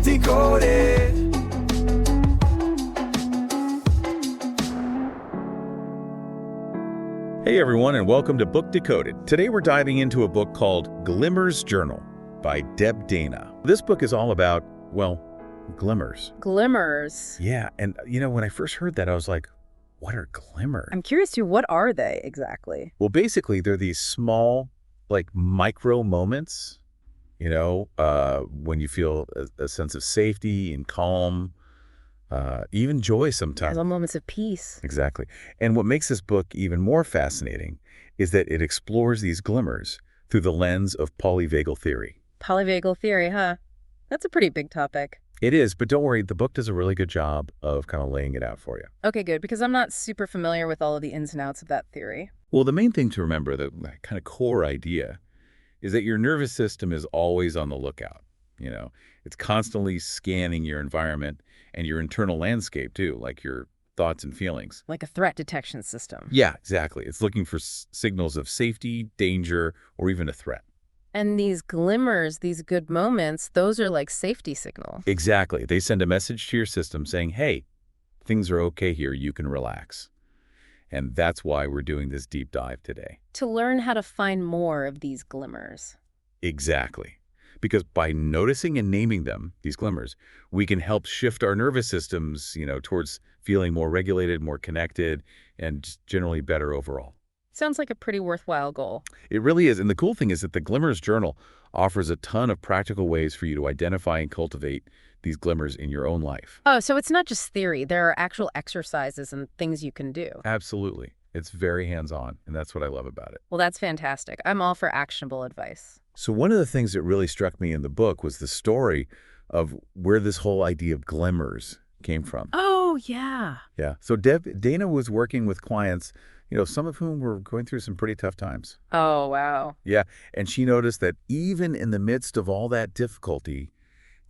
Decoded. Hey everyone, and welcome to Book Decoded. Today we're diving into a book called Glimmers Journal by Deb Dana. This book is all about, well, glimmers. Glimmers. Yeah, and when I first heard that, I was like, what are glimmers? I'm curious too, what are they exactly? Well, basically, they're these small, like micro moments, when you feel a sense of safety and calm, even joy sometimes. Little moments of peace. Exactly. And what makes this book even more fascinating is that it explores these glimmers through the lens of polyvagal theory. Polyvagal theory, huh? That's a pretty big topic. It is, but don't worry, the book does a really good job of kind of laying it out for you. Okay, good, because I'm not super familiar with all of the ins and outs of that theory. Well, the main thing to remember, the kind of core idea, is that your nervous system is always on the lookout. It's constantly scanning your environment and your internal landscape too, like your thoughts and feelings. Like a threat detection system. Yeah, exactly. It's looking for signals of safety, danger, or even a threat. And these glimmers, these good moments, those are like safety signals. Exactly. They send a message to your system saying, hey, things are okay here, you can relax. And that's why we're doing this deep dive today. To learn how to find more of these glimmers. Exactly. Because by noticing and naming them, these glimmers, we can help shift our nervous systems, towards feeling more regulated, more connected, and just generally better overall. Sounds like a pretty worthwhile goal. It really is. And the cool thing is that the Glimmers Journal offers a ton of practical ways for you to identify and cultivate these glimmers in your own life. Oh, so it's not just theory. There are actual exercises and things you can do. Absolutely. It's very hands-on, and that's what I love about it. Well, that's fantastic. I'm all for actionable advice. So one of the things that really struck me in the book was the story of where this whole idea of glimmers came from. Oh, yeah. Yeah. So Dana was working with clients, some of whom were going through some pretty tough times. Oh, wow. Yeah. And she noticed that even in the midst of all that difficulty,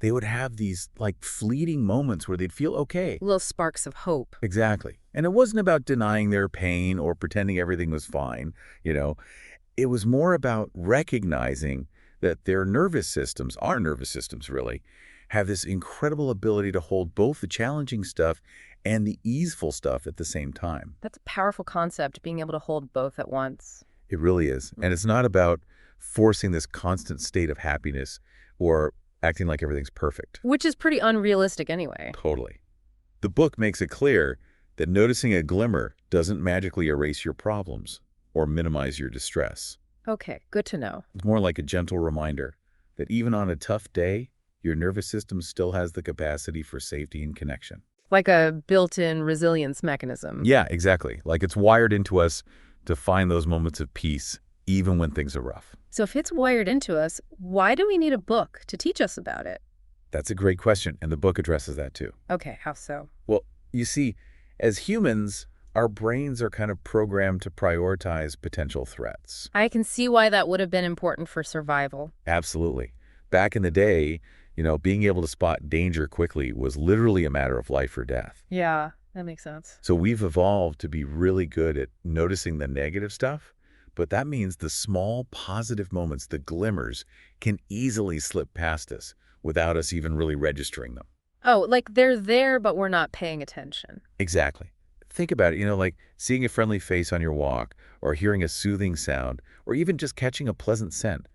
they would have these like fleeting moments where they'd feel okay. Little sparks of hope. Exactly. And it wasn't about denying their pain or pretending everything was fine, It was more about recognizing that their nervous systems, our nervous systems really, have this incredible ability to hold both the challenging stuff and the easeful stuff at the same time. That's a powerful concept, being able to hold both at once. It really is. And it's not about forcing this constant state of happiness or acting like everything's perfect. Which is pretty unrealistic anyway. Totally. The book makes it clear that noticing a glimmer doesn't magically erase your problems or minimize your distress. Okay, good to know. It's more like a gentle reminder that even on a tough day, your nervous system still has the capacity for safety and connection. Like a built-in resilience mechanism. Yeah, exactly. Like it's wired into us to find those moments of peace, even when things are rough. So if it's wired into us, why do we need a book to teach us about it? That's a great question, and the book addresses that too. Okay, how so? Well, you see, as humans, our brains are kind of programmed to prioritize potential threats. I can see why that would have been important for survival. Absolutely. Back in the day, being able to spot danger quickly was literally a matter of life or death. Yeah, that makes sense. So we've evolved to be really good at noticing the negative stuff, but that means the small positive moments, the glimmers, can easily slip past us without us even really registering them. Oh, like they're there, but we're not paying attention. Exactly. Think about it, like seeing a friendly face on your walk or hearing a soothing sound or even just catching a pleasant scent.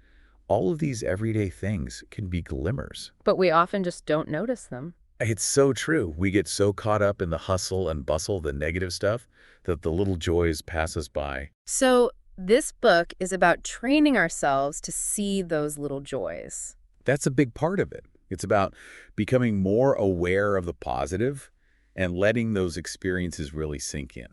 All of these everyday things can be glimmers. But we often just don't notice them. It's so true. We get so caught up in the hustle and bustle, the negative stuff, that the little joys pass us by. So this book is about training ourselves to see those little joys. That's a big part of it. It's about becoming more aware of the positive and letting those experiences really sink in.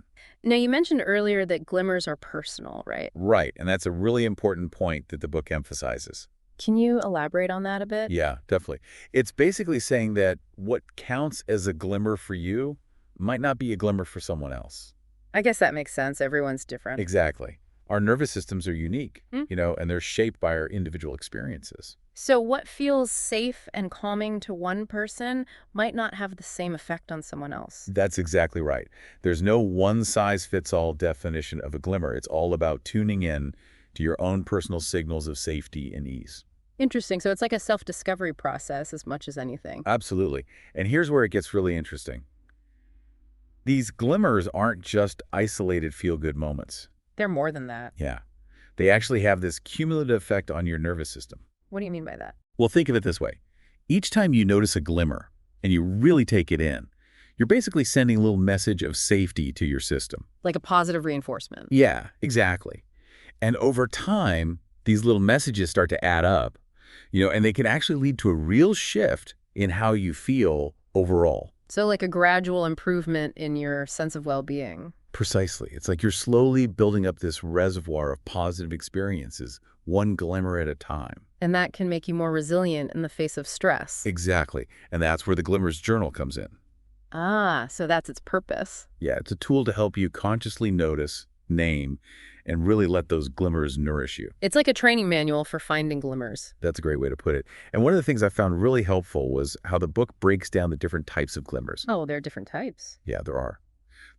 Now, you mentioned earlier that glimmers are personal, right? Right, and that's a really important point that the book emphasizes. Can you elaborate on that a bit? Yeah, definitely. It's basically saying that what counts as a glimmer for you might not be a glimmer for someone else. I guess that makes sense. Everyone's different. Exactly. Our nervous systems are unique, Hmm. and they're shaped by our individual experiences. So what feels safe and calming to one person might not have the same effect on someone else. That's exactly right. There's no one-size-fits-all definition of a glimmer. It's all about tuning in to your own personal signals of safety and ease. Interesting. So it's like a self-discovery process as much as anything. Absolutely. And here's where it gets really interesting. These glimmers aren't just isolated feel-good moments. They're more than that. Yeah. They actually have this cumulative effect on your nervous system. What do you mean by that? Well, think of it this way. Each time you notice a glimmer and you really take it in, you're basically sending a little message of safety to your system. Like a positive reinforcement. Yeah, exactly. And over time, these little messages start to add up, and they can actually lead to a real shift in how you feel overall. So like a gradual improvement in your sense of well-being. Precisely. It's like you're slowly building up this reservoir of positive experiences, one glimmer at a time. And that can make you more resilient in the face of stress. Exactly. And that's where the Glimmers Journal comes in. Ah, so that's its purpose. Yeah, it's a tool to help you consciously notice, name, and really let those glimmers nourish you. It's like a training manual for finding glimmers. That's a great way to put it. And one of the things I found really helpful was how the book breaks down the different types of glimmers. Oh, there are different types. Yeah, there are.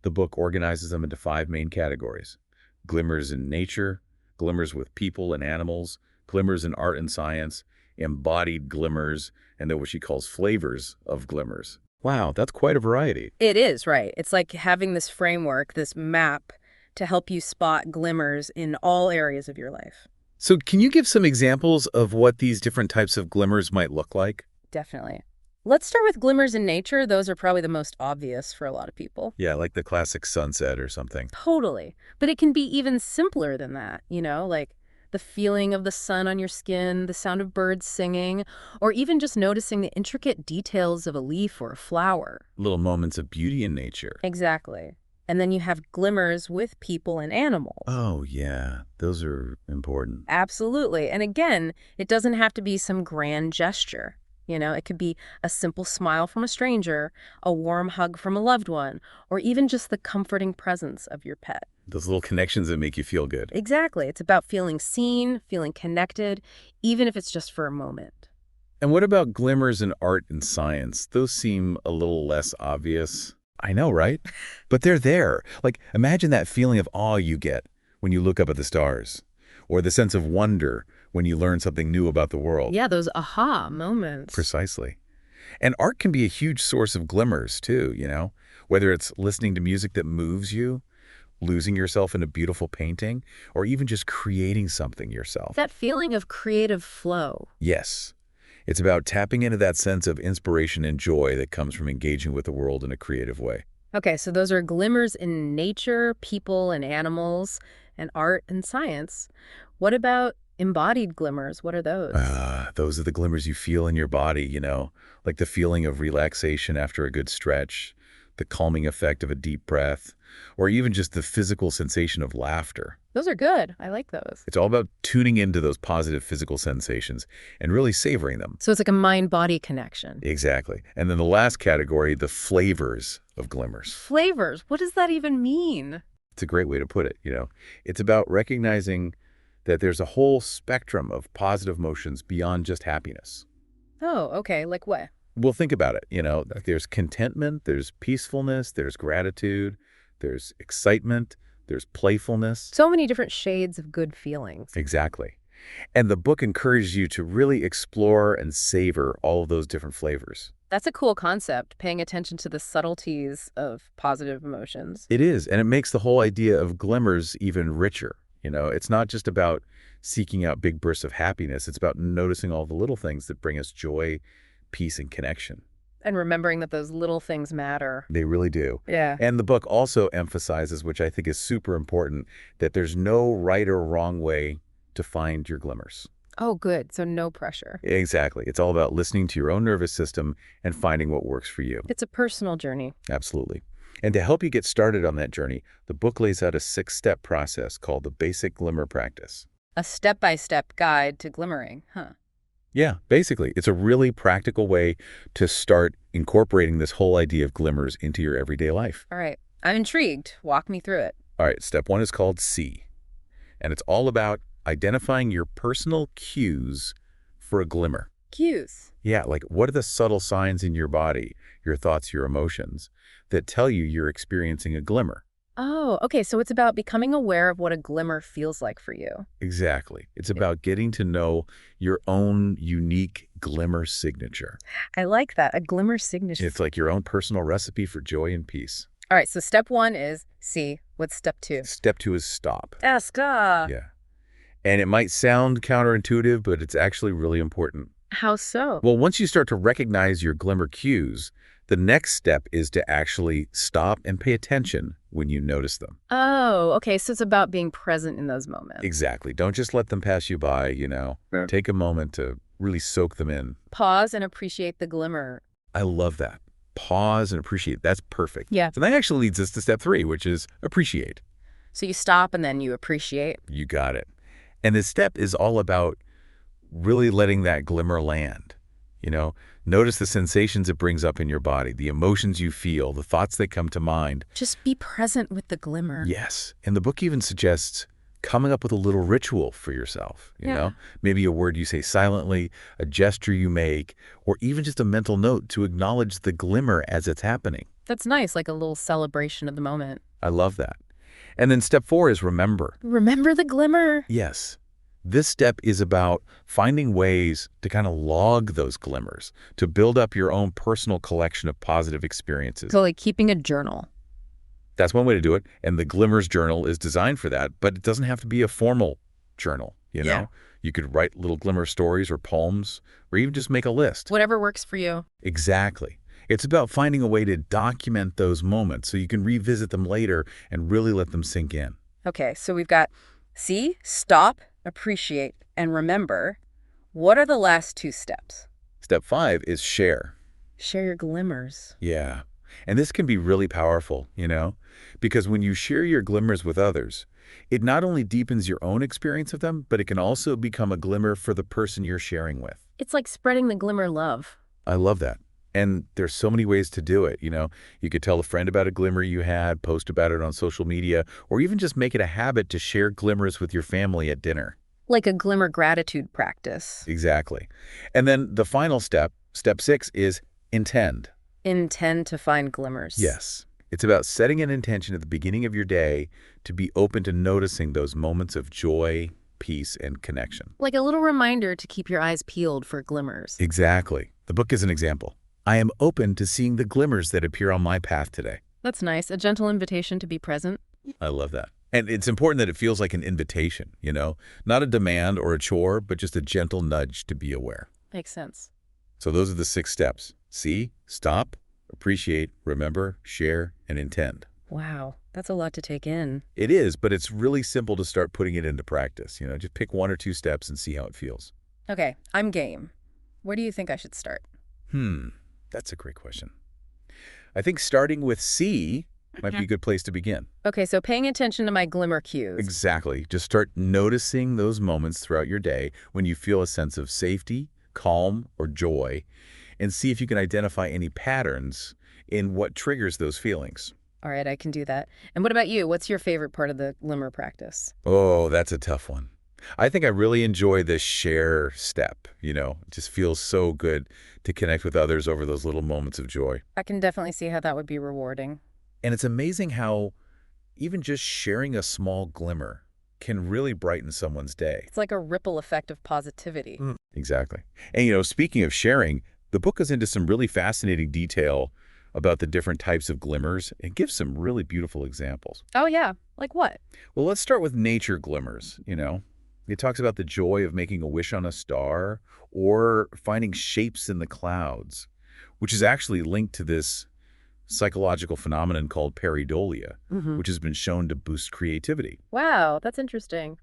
The book organizes them into 5 main categories: glimmers in nature, glimmers with people and animals, glimmers in art and science, embodied glimmers, and then what she calls flavors of glimmers. Wow, that's quite a variety. It is, right. It's like having this framework, this map, to help you spot glimmers in all areas of your life. So can you give some examples of what these different types of glimmers might look like? Definitely. Let's start with glimmers in nature. Those are probably the most obvious for a lot of people. Yeah, like the classic sunset or something. Totally. But it can be even simpler than that, like the feeling of the sun on your skin, the sound of birds singing, or even just noticing the intricate details of a leaf or a flower. Little moments of beauty in nature. Exactly. And then you have glimmers with people and animals. Oh, yeah. Those are important. Absolutely. And again, it doesn't have to be some grand gesture. It could be a simple smile from a stranger, a warm hug from a loved one, or even just the comforting presence of your pet. Those little connections that make you feel good. Exactly. It's about feeling seen, feeling connected, even if it's just for a moment. And what about glimmers in art and science? Those seem a little less obvious. I know, right? But they're there. Like, imagine that feeling of awe you get when you look up at the stars, or the sense of wonder when you learn something new about the world. Yeah, those aha moments. Precisely. And art can be a huge source of glimmers, too, whether it's listening to music that moves you, losing yourself in a beautiful painting, or even just creating something yourself. That feeling of creative flow. Yes. It's about tapping into that sense of inspiration and joy that comes from engaging with the world in a creative way. Okay, so those are glimmers in nature, people and animals, and art and science. What about embodied glimmers? What are those? Those are the glimmers you feel in your body, like the feeling of relaxation after a good stretch, the calming effect of a deep breath, or even just the physical sensation of laughter. Those are good. I like those. It's all about tuning into those positive physical sensations and really savoring them. So it's like a mind-body connection. Exactly. And then the last category, the flavors of glimmers. Flavors. What does that even mean? It's a great way to put it, It's about recognizing that there's a whole spectrum of positive emotions beyond just happiness. Oh, okay. Like what? Well, think about it, there's contentment, there's peacefulness, there's gratitude, there's excitement, there's playfulness. So many different shades of good feelings. Exactly. And the book encourages you to really explore and savor all of those different flavors. That's a cool concept, paying attention to the subtleties of positive emotions. It is, and it makes the whole idea of glimmers even richer. It's not just about seeking out big bursts of happiness. It's about noticing all the little things that bring us joy, peace, and connection. And remembering that those little things matter. They really do. Yeah. And the book also emphasizes, which I think is super important, that there's no right or wrong way to find your glimmers. Oh, good. So no pressure. Exactly. It's all about listening to your own nervous system and finding what works for you. It's a personal journey. Absolutely. And to help you get started on that journey, the book lays out a 6-step process called the Basic Glimmer Practice. A step-by-step guide to glimmering, huh? Yeah, basically, it's a really practical way to start incorporating this whole idea of glimmers into your everyday life. All right. I'm intrigued. Walk me through it. All right, step 1 is called C, and it's all about identifying your personal cues for a glimmer. Cues. Yeah, like what are the subtle signs in your body, your thoughts, your emotions, that tell you you're experiencing a glimmer? Oh, okay, so it's about becoming aware of what a glimmer feels like for you. Exactly. It's Yeah. about getting to know your own unique glimmer signature. I like that, a glimmer signature. It's like your own personal recipe for joy and peace. All right, so step one is see. What's step two? Step two is stop. Eska. Yeah. And it might sound counterintuitive, but it's actually really important. How so? Well, once you start to recognize your glimmer cues, the next step is to actually stop and pay attention when you notice them. Oh, okay, so it's about being present in those moments. Exactly. Don't just let them pass you by, you know. Yeah. Take a moment to really soak them in. Pause and appreciate the glimmer. I love that. Pause and appreciate. That's perfect. Yeah. So that actually leads us to step three, which is appreciate. So you stop and then you appreciate. You got it. And this step is all about really letting that glimmer land. You know, notice the sensations it brings up in your body, the emotions you feel, the thoughts that come to mind. Just be present with the glimmer. Yes. And the book even suggests coming up with a little ritual for yourself, you know? Maybe a word you say silently, a gesture you make, or even just a mental note to acknowledge the glimmer as it's happening. That's nice, like a little celebration of the moment. I love that. And then step four is remember. Remember the glimmer? Yes. This step is about finding ways to kind of log those glimmers, to build up your own personal collection of positive experiences. So like keeping a journal. That's one way to do it. And the Glimmers journal is designed for that, but it doesn't have to be a formal journal, you know? Yeah. You could write little glimmer stories or poems, or even just make a list. Whatever works for you. Exactly. It's about finding a way to document those moments so you can revisit them later and really let them sink in. Okay, so we've got see, stop, appreciate, and remember. What are the last two steps? Step five is share. Share your glimmers. Yeah. And this can be really powerful, you know, because when you share your glimmers with others, it not only deepens your own experience of them, but it can also become a glimmer for the person you're sharing with. It's like spreading the glimmer love. I love that. And there's so many ways to do it, you know. You could tell a friend about a glimmer you had, post about it on social media, or even just make it a habit to share glimmers with your family at dinner. Like a glimmer gratitude practice. Exactly. And then the final step, step six, is intend. Intend to find glimmers. Yes. It's about setting an intention at the beginning of your day to be open to noticing those moments of joy, peace, and connection. Like a little reminder to keep your eyes peeled for glimmers. Exactly. The book is an example. I am open to seeing the glimmers that appear on my path today. That's nice. A gentle invitation to be present. I love that. And it's important that it feels like an invitation, you know, not a demand or a chore, but just a gentle nudge to be aware. Makes sense. So those are the 6 steps. See, stop, appreciate, remember, share, and intend. Wow, that's a lot to take in. It is, but it's really simple to start putting it into practice. You know, just pick 1 or 2 steps and see how it feels. Okay, I'm game. Where do you think I should start? That's a great question. I think starting with C might be a good place to begin. Okay, so paying attention to my glimmer cues. Exactly. Just start noticing those moments throughout your day when you feel a sense of safety, calm, or joy, and see if you can identify any patterns in what triggers those feelings. All right, I can do that. And what about you? What's your favorite part of the glimmer practice? Oh, that's a tough one. I think I really enjoy the share step, you know. It just feels so good to connect with others over those little moments of joy. I can definitely see how that would be rewarding. And it's amazing how even just sharing a small glimmer can really brighten someone's day. It's like a ripple effect of positivity. Exactly. And, you know, speaking of sharing, the book goes into some really fascinating detail about the different types of glimmers and gives some really beautiful examples. Oh, yeah. Like what? Well, let's start with nature glimmers, you know. It talks about the joy of making a wish on a star or finding shapes in the clouds, which is actually linked to this psychological phenomenon called pareidolia, which has been shown to boost creativity. Wow, that's interesting.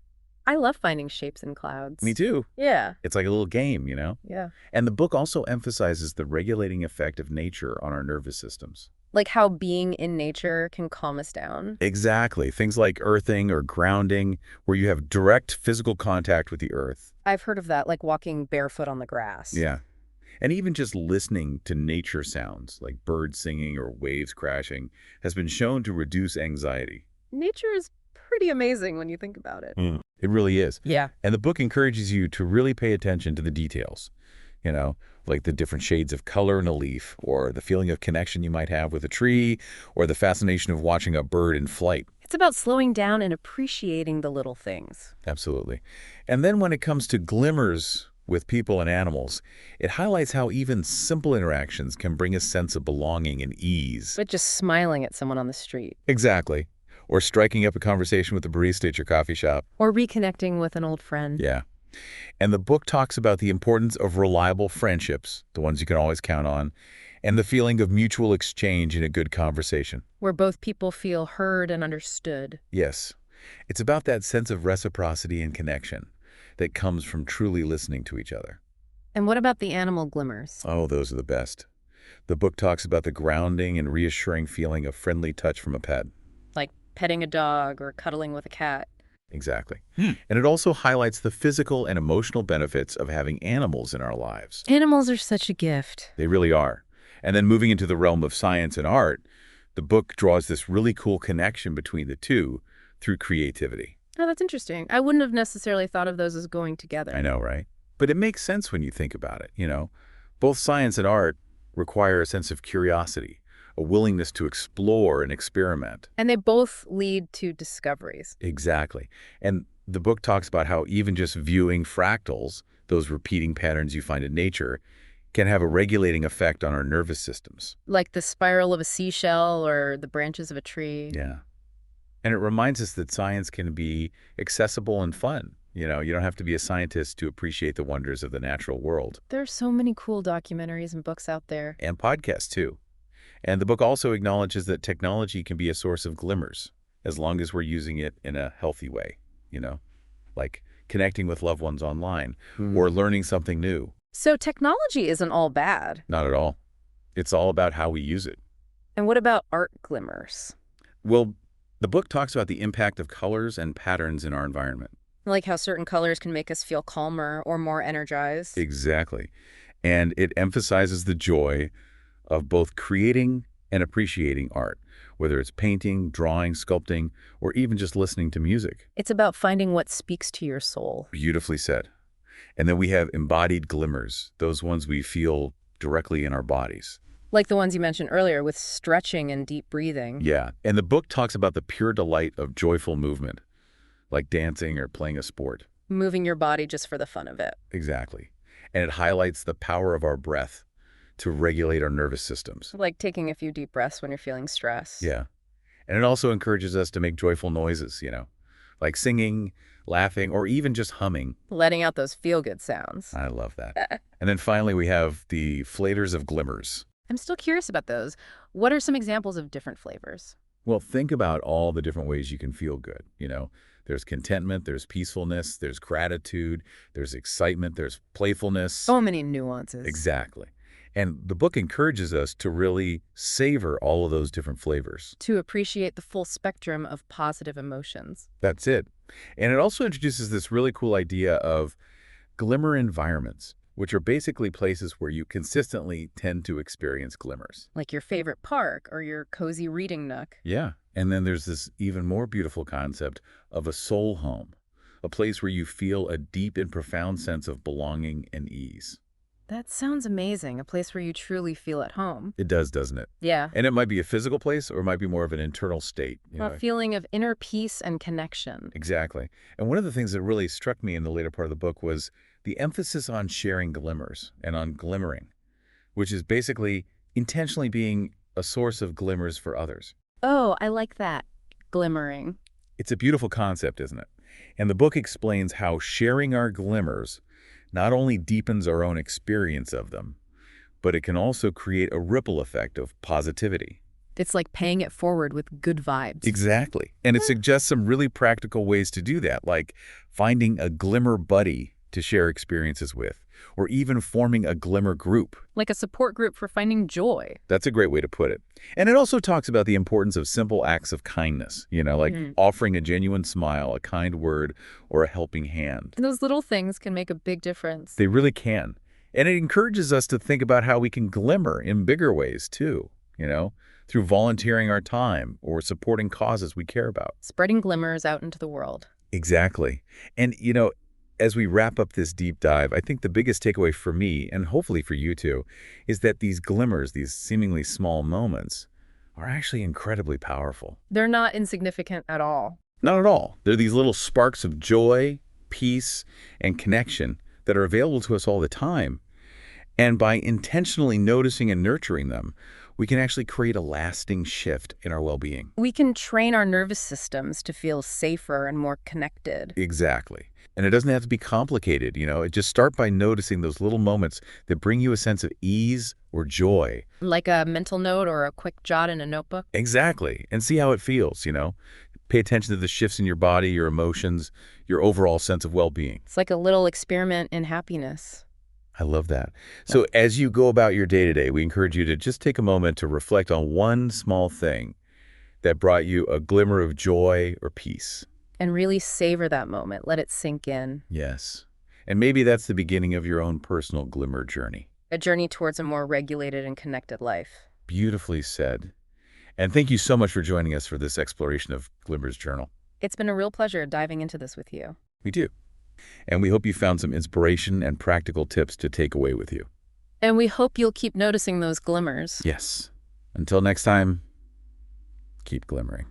I love finding shapes in clouds. Me too. Yeah, It's like a little game, you know? yeah. And the book also emphasizes the regulating effect of nature on our nervous systems. Like how being in nature can calm us down. Exactly. Things like earthing or grounding, where you have direct physical contact with the earth. I've heard of that, like walking barefoot on the grass. Yeah. And even just listening to nature sounds, like birds singing or waves crashing, has been shown to reduce anxiety. Nature is pretty amazing when you think about it. It really is. Yeah. And the book encourages you to really pay attention to the details. you know, like the different shades of color in a leaf, or the feeling of connection you might have with a tree, or the fascination of watching a bird in flight. It's about slowing down and appreciating the little things. Absolutely. And then when it comes to glimmers with people and animals, it highlights how even simple interactions can bring a sense of belonging and ease. But just smiling at someone on the street. Exactly. Or striking up a conversation with the barista at your coffee shop. Or reconnecting with an old friend. Yeah. And the book talks about the importance of reliable friendships, the ones you can always count on, and the feeling of mutual exchange in a good conversation. Where both people feel heard and understood. Yes. It's about that sense of reciprocity and connection that comes from truly listening to each other. And what about the animal glimmers? Oh, those are the best. The book talks about the grounding and reassuring feeling of friendly touch from a pet. Like petting a dog or cuddling with a cat. Exactly. And it also highlights the physical and emotional benefits of having animals in our lives. Animals are such a gift. They really are. And then moving into the realm of science and art, the book draws this really cool connection between the two through creativity. Oh, that's interesting. I wouldn't have necessarily thought of those as going together. I know, right? But it makes sense when you think about it, you know? Both science and art require a sense of curiosity, a willingness to explore and experiment. And they both lead to discoveries. Exactly. And the book talks about how even just viewing fractals, those repeating patterns you find in nature, can have a regulating effect on our nervous systems. Like the spiral of a seashell or the branches of a tree. Yeah. And it reminds us that science can be accessible and fun. You know, you don't have to be a scientist to appreciate the wonders of the natural world. There are so many cool documentaries and books out there. And podcasts, too. And the book also acknowledges that technology can be a source of glimmers, as long as we're using it in a healthy way, you know, like connecting with loved ones online or learning something new. So technology isn't all bad. Not at all. It's all about how we use it. And what about art glimmers? Well, the book talks about the impact of colors and patterns in our environment. Like how certain colors can make us feel calmer or more energized. Exactly. And it emphasizes the joy of both creating and appreciating art, whether it's painting, drawing, sculpting, or even just listening to music. It's about finding what speaks to your soul. Beautifully said. And then we have embodied glimmers, those ones we feel directly in our bodies. Like the ones you mentioned earlier with stretching and deep breathing. Yeah. And the book talks about the pure delight of joyful movement, like dancing or playing a sport. Moving your body just for the fun of it. Exactly. And it highlights the power of our breath to regulate our nervous systems. Like taking a few deep breaths when you're feeling stress. Yeah. And it also encourages us to make joyful noises, you know, like singing, laughing, or even just humming. Letting out those feel-good sounds. I love that. And then finally, we have the flavors of glimmers. I'm still curious about those. What are some examples of different flavors? Well, think about all the different ways you can feel good, you know. There's contentment, there's peacefulness, there's gratitude, there's excitement, there's playfulness. So many nuances. Exactly. And the book encourages us to really savor all of those different flavors. To appreciate the full spectrum of positive emotions. That's it. And it also introduces this really cool idea of glimmer environments, which are basically places where you consistently tend to experience glimmers. Like your favorite park or your cozy reading nook. Yeah. And then there's this even more beautiful concept of a soul home, a place where you feel a deep and profound sense of belonging and ease. That sounds amazing. A place where you truly feel at home. It does, doesn't it? Yeah. And it might be a physical place or it might be more of an internal state. A feeling of inner peace and connection. Exactly. And one of the things that really struck me in the later part of the book was the emphasis on sharing glimmers and on glimmering, which is basically intentionally being a source of glimmers for others. Oh, I like that. Glimmering. It's a beautiful concept, isn't it? And the book explains how sharing our glimmers not only deepens our own experience of them, but it can also create a ripple effect of positivity. It's like paying it forward with good vibes. Exactly. And it suggests some really practical ways to do that, like finding a glimmer buddy to share experiences with, or even forming a glimmer group. Like a support group for finding joy. That's a great way to put it. And it also talks about the importance of simple acts of kindness, you know, like offering a genuine smile, a kind word, or a helping hand. And those little things can make a big difference. They really can. And it encourages us to think about how we can glimmer in bigger ways, too, you know, through volunteering our time or supporting causes we care about. Spreading glimmers out into the world. Exactly. And, you know, as we wrap up this deep dive, I think the biggest takeaway for me, and hopefully for you too, is that these glimmers, these seemingly small moments, are actually incredibly powerful. They're not insignificant at all. Not at all. They're these little sparks of joy, peace, and connection that are available to us all the time. And by intentionally noticing and nurturing them, we can actually create a lasting shift in our well-being. We can train our nervous systems to feel safer and more connected. Exactly. And it doesn't have to be complicated, Just start by noticing those little moments that bring you a sense of ease or joy. Like a mental note or a quick jot in a notebook. Exactly. And see how it feels. Pay attention to the shifts in your body, your emotions, your overall sense of well-being. It's like a little experiment in happiness. I love that. So as you go about your day-to-day, we encourage you to just take a moment to reflect on one small thing that brought you a glimmer of joy or peace. And really savor that moment. Let it sink in. Yes. And maybe that's the beginning of your own personal glimmer journey. A journey towards a more regulated and connected life. Beautifully said. And thank you so much for joining us for this exploration of Glimmers Journal. It's been a real pleasure diving into this with you. We do. And we hope you found some inspiration and practical tips to take away with you. And we hope you'll keep noticing those glimmers. Yes. Until next time, keep glimmering.